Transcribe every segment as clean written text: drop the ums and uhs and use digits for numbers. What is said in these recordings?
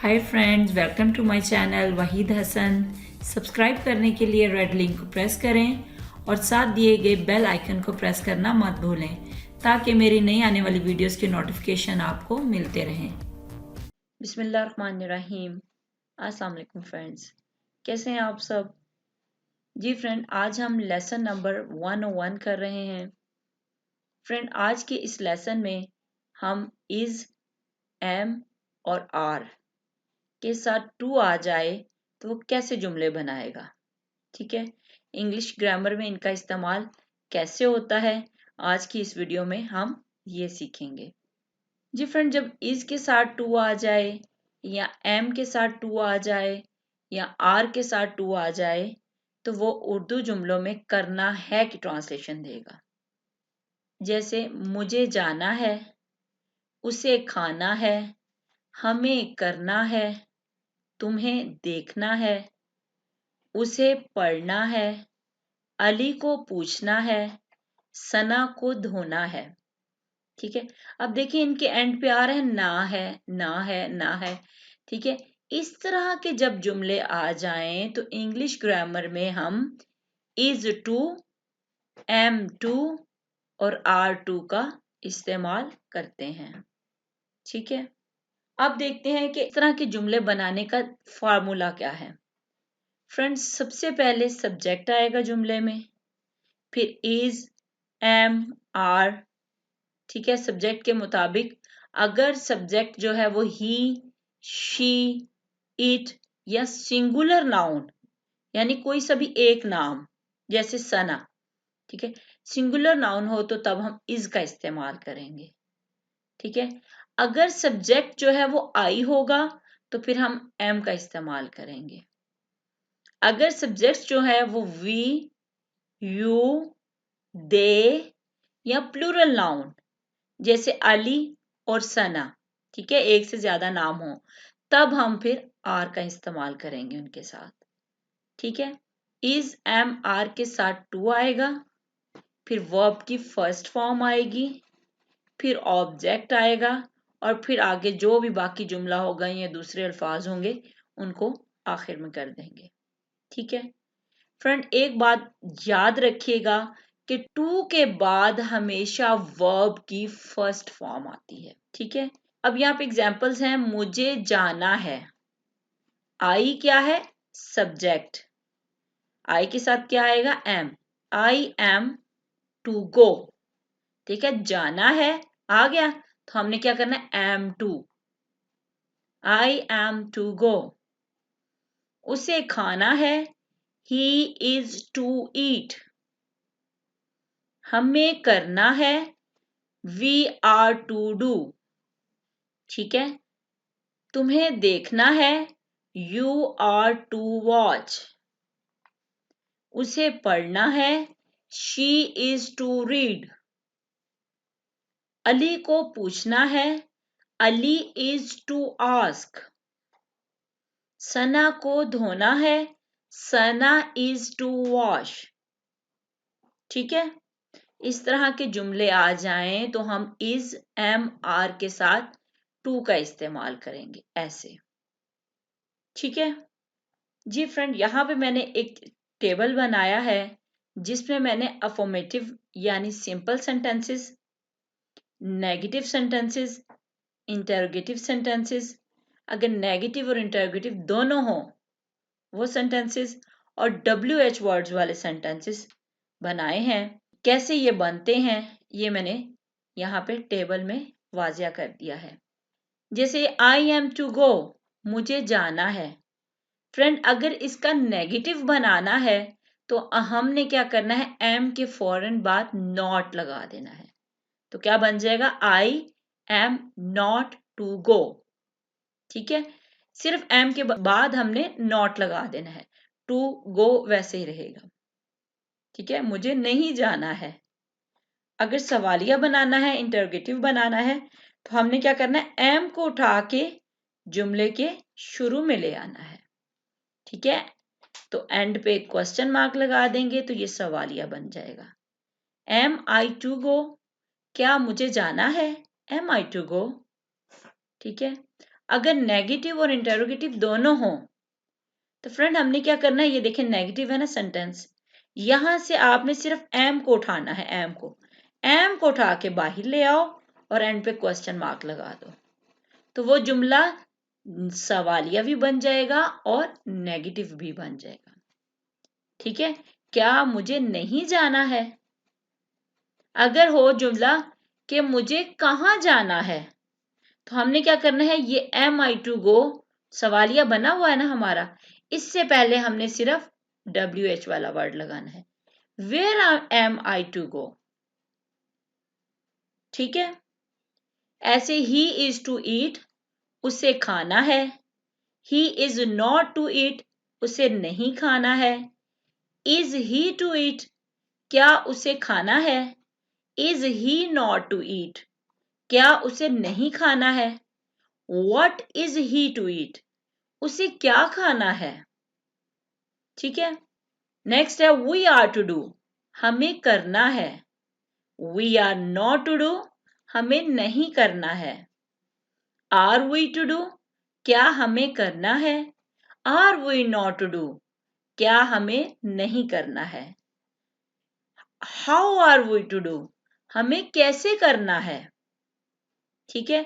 Hi friends, welcome to my channel Wahid Hasan. Subscribe करने के लिए रेड लिंक को प्रेस करें और साथ दिए गए बेल आइकन को प्रेस करना मत भूलें ताकि मेरी नई आने वाली वीडियोस के नोटिफिकेशन आपको मिलते रहें। बिस्मिल्लाहिर्रहमानिर्रहीम। अस्सलाम वालेकुम फ्रेंड्स, कैसे हैं आप सब? जी फ्रेंड, आज हम लेसन नंबर 101 कर रहे हैं। फ्रेंड, आज के इस लेसन में हम इज, एम और आर के साथ टू आ जाए तो वो कैसे जुमले बनाएगा। ठीक है, इंग्लिश ग्रामर में इनका इस्तेमाल कैसे होता है, आज की इस वीडियो में हम ये सीखेंगे। जी फ्रेंड, जब इज के साथ टू आ जाए या एम के साथ टू आ जाए या आर के साथ टू आ जाए तो वो उर्दू जुमलों में करना है की ट्रांसलेशन देगा। जैसे मुझे जाना है, उसे खाना है, हमें करना है, तुम्हें देखना है, उसे पढ़ना है, अली को पूछना है, सना को धोना है। ठीक है, अब देखिए इनके एंड पे आ रहे हैं ना है, ना है, ना है। ठीक है, इस तरह के जब जुमले आ जाएं तो इंग्लिश ग्रामर में हम इज टू, एम टू और आर टू का इस्तेमाल करते हैं। ठीक है, अब देखते हैं कि इस तरह के जुमले बनाने का फार्मूला क्या है। फ्रेंड्स, सबसे पहले सब्जेक्ट आएगा जुमले में, फिर इज, एम, आर। ठीक है, सब्जेक्ट के मुताबिक अगर सब्जेक्ट जो है वो ही, शी, इट या सिंगुलर नाउन यानी कोई सा भी एक नाम जैसे सना, ठीक है, सिंगुलर नाउन हो तो तब हम इज का इस्तेमाल करेंगे। ठीक है, अगर सब्जेक्ट जो है वो आई होगा तो फिर हम एम का इस्तेमाल करेंगे। अगर सब्जेक्ट जो है वो वी, यू, दे या प्लूरल नाउन जैसे अली और सना, ठीक है, एक से ज्यादा नाम हो, तब हम फिर आर का इस्तेमाल करेंगे उनके साथ। ठीक है, इज, एम, आर के साथ टू आएगा, फिर वर्ब की फर्स्ट फॉर्म आएगी, फिर ऑब्जेक्ट आएगा और फिर आगे जो भी बाकी जुमला होगा या दूसरे अल्फाज होंगे उनको आखिर में कर देंगे। ठीक है फ्रेंड, एक बात याद रखिएगा कि टू के बाद हमेशा वर्ब की फर्स्ट फॉर्म आती है। ठीक है, अब यहाँ पे एग्जांपल्स हैं। मुझे जाना है, आई क्या है? सब्जेक्ट। आई के साथ क्या आएगा? Am. I am to go. ठीक है, जाना है आ गया तो हमने क्या करना है? Am to. I am to go. उसे खाना है, ही इज टू ईट। हमें करना है, वी आर टू डू। ठीक है, तुम्हें देखना है, यू आर टू वॉच। उसे पढ़ना है, she is to read. Ali को पूछना है, Ali is to ask. Sana को धोना है, सना इज टू वॉश। ठीक है, इस तरह के जुमले आ जाएं तो हम इज, एम, आर के साथ टू का इस्तेमाल करेंगे ऐसे। ठीक है जी फ्रेंड, यहाँ पे मैंने एक टेबल बनाया है जिसमें मैंने अफर्मेटिव यानी simple sentences, negative sentences, interrogative sentences, अगर नेगेटिव और इंटरोगेटिव दोनों हो वो सेंटेंसेस, और WH वर्ड्स वाले सेंटेंसेस बनाए हैं। कैसे ये बनते हैं ये मैंने यहाँ पे टेबल में वाजिया कर दिया है। जैसे आई एम टू गो, मुझे जाना है। फ्रेंड, अगर इसका नेगेटिव बनाना है तो हमने क्या करना है? एम के फौरन बाद नॉट लगा देना है। तो क्या बन जाएगा? I am not to go. ठीक है, सिर्फ एम के बाद हमने नॉट लगा देना है, टू गो वैसे ही रहेगा। ठीक है, मुझे नहीं जाना है। अगर सवालिया बनाना है, इंटरोगेटिव बनाना है तो हमने क्या करना है? एम को उठा के जुमले के शुरू में ले आना है। ठीक है, तो एंड पे क्वेश्चन मार्क लगा देंगे तो ये सवालिया बन जाएगा। एम आई टू गो, क्या मुझे जाना है? Am I to go. ठीक है, अगर नेगेटिव और इंटेरोगेटिव दोनों हो तो फ्रेंड हमने क्या करना है, ये देखें नेगेटिव है ना सेंटेंस, यहां से आपने सिर्फ एम को उठाना है, एम को उठा के बाहर ले आओ और एंड पे क्वेश्चन मार्क लगा दो, तो वो जुमला सवालिया भी बन जाएगा और नेगेटिव भी बन जाएगा। ठीक है, क्या मुझे नहीं जाना है, अगर हो जुमला कि मुझे कहाँ जाना है, तो हमने क्या करना है, ये एम आई टू गो सवालिया बना हुआ है ना हमारा, इससे पहले हमने सिर्फ WH वाला वर्ड लगाना है, where am I to go. ठीक है, ऐसे ही इज टू ईट, उसे खाना है, he is not to eat, उसे नहीं खाना है, इज ही टू ईट, क्या उसे खाना है, is he not to eat, क्या उसे नहीं खाना है, what is he to eat, उसे क्या खाना है। ठीक है, नेक्स्ट है वी आर टू डू, हमें करना है, we are not to do, हमें नहीं करना है, आर वी टू डू, क्या हमें करना है, are we not to do, क्या हमें नहीं करना है, how are we to do, हमें कैसे करना है। ठीक है,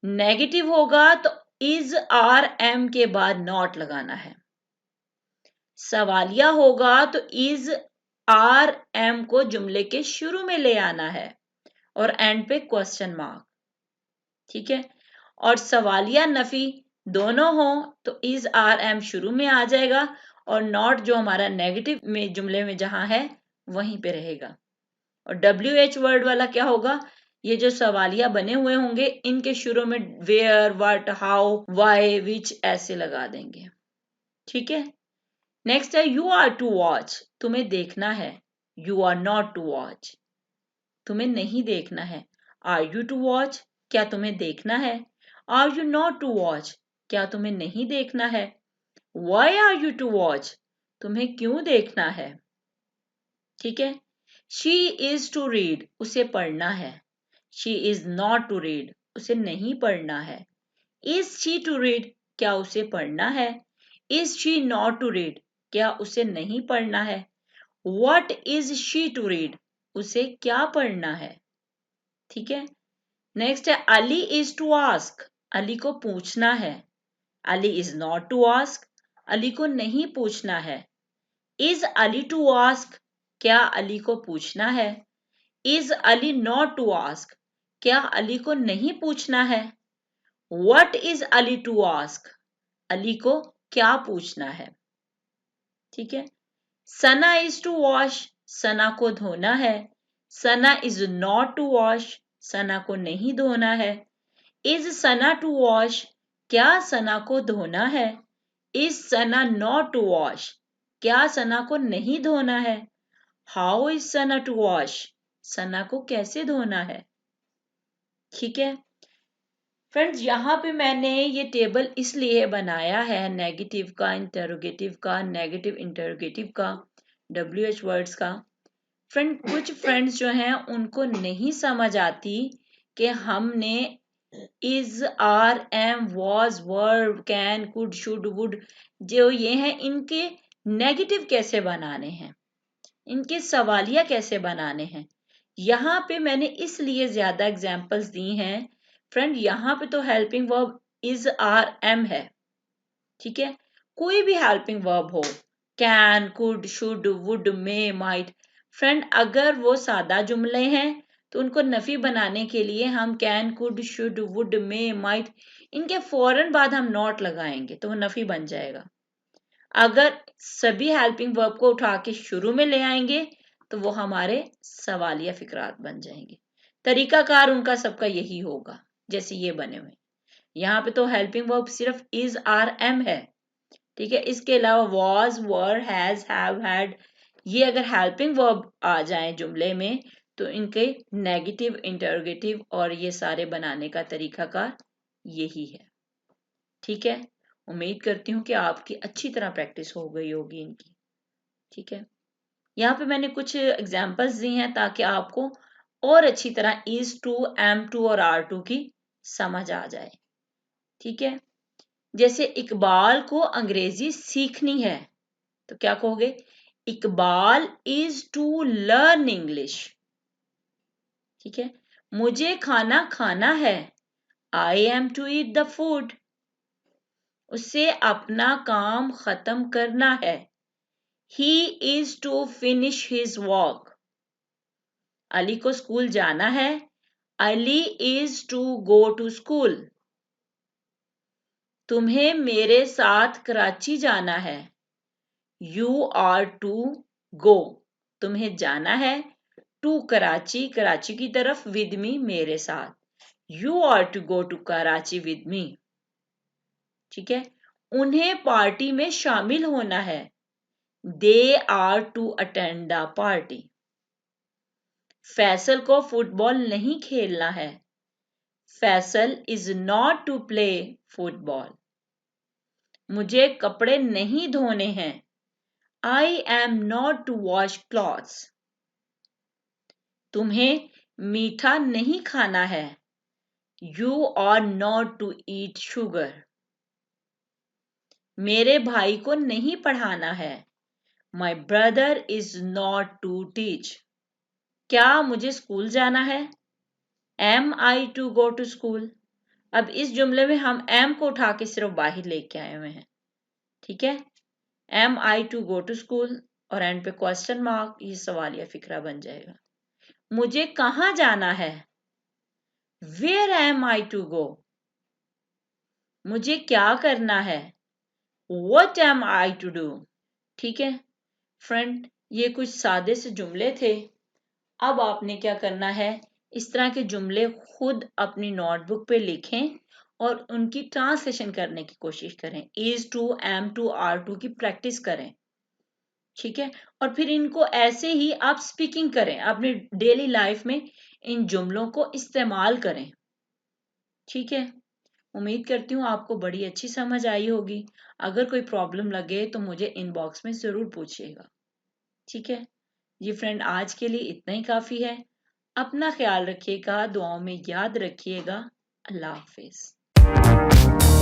नेगेटिव होगा तो इज आर एम के बाद नॉट लगाना है, सवालिया होगा तो इज आर एम को जुमले के शुरू में ले आना है और एंड पे क्वेश्चन मार्क। ठीक है, और सवालिया नफी दोनों हो तो इज आर एम शुरू में आ जाएगा और नॉट जो हमारा नेगेटिव में जुमले में जहां है वहीं पे रहेगा, और WH वर्ड वाला क्या होगा, ये जो सवालिया बने हुए होंगे इनके शुरू में वेयर, व्हाट, हाउ, व्हाई, विच ऐसे लगा देंगे। ठीक है, नेक्स्ट है यू आर टू वॉच, तुम्हें देखना है, you are not to watch, तुम्हें नहीं देखना है, आर यू टू वॉच, क्या तुम्हें देखना है, are you not to watch, क्या तुम्हें नहीं देखना है, why are you to watch, तुम्हें क्यों देखना है। ठीक है, शी इज टू रीड, उसे पढ़ना है, she is not to read, उसे नहीं पढ़ना है, इज शी टू रीड, क्या उसे पढ़ना है, is she not to read, क्या उसे नहीं पढ़ना है, what is she to read, उसे क्या पढ़ना है। ठीक है, नेक्स्ट है Ali is to ask, Ali को पूछना है, Ali is not to ask, Ali को नहीं पूछना है, इज अली टू आस्क, क्या अली को पूछना है, is Ali not to ask, क्या अली को नहीं पूछना है, what is Ali to ask, Ali को क्या पूछना है। ठीक है, Sana is to wash, Sana को धोना है, Sana is not to wash, Sana को नहीं धोना है, इज सना टू वॉश, क्या सना को धोना है, is Sana not to wash, क्या सना को नहीं धोना है, how is Sana to wash, Sana को कैसे धोना है। ठीक है फ्रेंड्स, यहाँ पे मैंने ये टेबल इसलिए बनाया है नेगेटिव का, इंटरोगेटिव का, नेगेटिव इंटरोगेटिव का, WH वर्ड्स का। फ्रेंड कुछ फ्रेंड्स जो हैं उनको नहीं समझ आती कि हमने is, are, am, was, verb, can, could, should, would जो ये हैं इनके नेगेटिव कैसे बनाने हैं, इनके सवालिया कैसे बनाने हैं। यहाँ पे मैंने इसलिए ज्यादा एग्जाम्पल्स दी हैं फ्रेंड, यहाँ पे तो helping verb is, are, am है। ठीक है, कोई भी हेल्पिंग वर्ब हो, can, could, should, would, may, might, friend अगर वो सादा जुमले हैं तो उनको नफी बनाने के लिए हम can, could, should, would, may, might इनके फौरन बाद हम नॉट लगाएंगे तो वो नफी बन जाएगा। अगर सभी हेल्पिंग वर्ब को उठा के शुरू में ले आएंगे तो वो हमारे सवालिया फिक्रात बन जाएंगे। तरीकाकार उनका सबका यही होगा जैसे ये बने हुए। यहाँ पे तो हेल्पिंग वर्ब सिर्फ इज, आर, एम है। ठीक है, इसके अलावा was, were, has, have, had ये अगर हेल्पिंग वर्ब आ जाए जुमले में तो इनके नेगेटिव, इंटरोगेटिव और ये सारे बनाने का तरीकाकार यही है। ठीक है, उम्मीद करती हूँ कि आपकी अच्छी तरह प्रैक्टिस हो गई होगी इनकी। ठीक है, यहाँ पे मैंने कुछ एग्जाम्पल्स दी हैं ताकि आपको और अच्छी तरह इज टू, एम टू और आर टू की समझ आ जाए। ठीक है, जैसे इकबाल को अंग्रेजी सीखनी है तो क्या कहोगे? Iqbal is to learn English. ठीक है, मुझे खाना खाना है, I am to eat the food. उसे अपना काम खत्म करना है, he is to finish his work. Ali को स्कूल जाना है, Ali is to go to school. तुम्हें मेरे साथ कराची जाना है, यू आर टू गो। तुम्हें जाना है टू कराची, कराची की तरफ, विद मी, मेरे साथ, you are to go to Karachi with me. ठीक है, उन्हें पार्टी में शामिल होना है, they are to attend the party. Faisal को फुटबॉल नहीं खेलना है, Faisal is not to play football. मुझे कपड़े नहीं धोने हैं, I am not to wash clothes. तुम्हें मीठा नहीं खाना है, you are not to eat sugar. मेरे भाई को नहीं पढ़ाना है, my brother is not to teach. क्या मुझे स्कूल जाना है, am I to go to school. अब इस जुमले में हम एम को उठा के सिर्फ बाहर लेके आए हुए हैं। ठीक है, am I to go to school और एंड पे क्वेश्चन मार्क, ये सवाल या फिक्रा बन जाएगा। मुझे कहाँ जाना है, where am I to go. मुझे क्या करना है, what am I to do. ठीक है फ्रेंड, ये कुछ सादे से जुमले थे। अब आपने क्या करना है, इस तरह के जुमले खुद अपनी नोटबुक पे लिखें और उनकी ट्रांसलेशन करने की कोशिश करें। Is to, am to, are to की प्रैक्टिस करें। ठीक है, और फिर इनको ऐसे ही आप स्पीकिंग करें, अपने डेली लाइफ में इन जुमलों को इस्तेमाल करें। ठीक है, उम्मीद करती हूँ आपको बड़ी अच्छी समझ आई होगी। अगर कोई प्रॉब्लम लगे तो मुझे इनबॉक्स में ज़रूर पूछिएगा। ठीक है जी फ्रेंड, आज के लिए इतना ही काफ़ी है। अपना ख्याल रखिएगा, दुआओं में याद रखिएगा। अल्लाह हाफिज।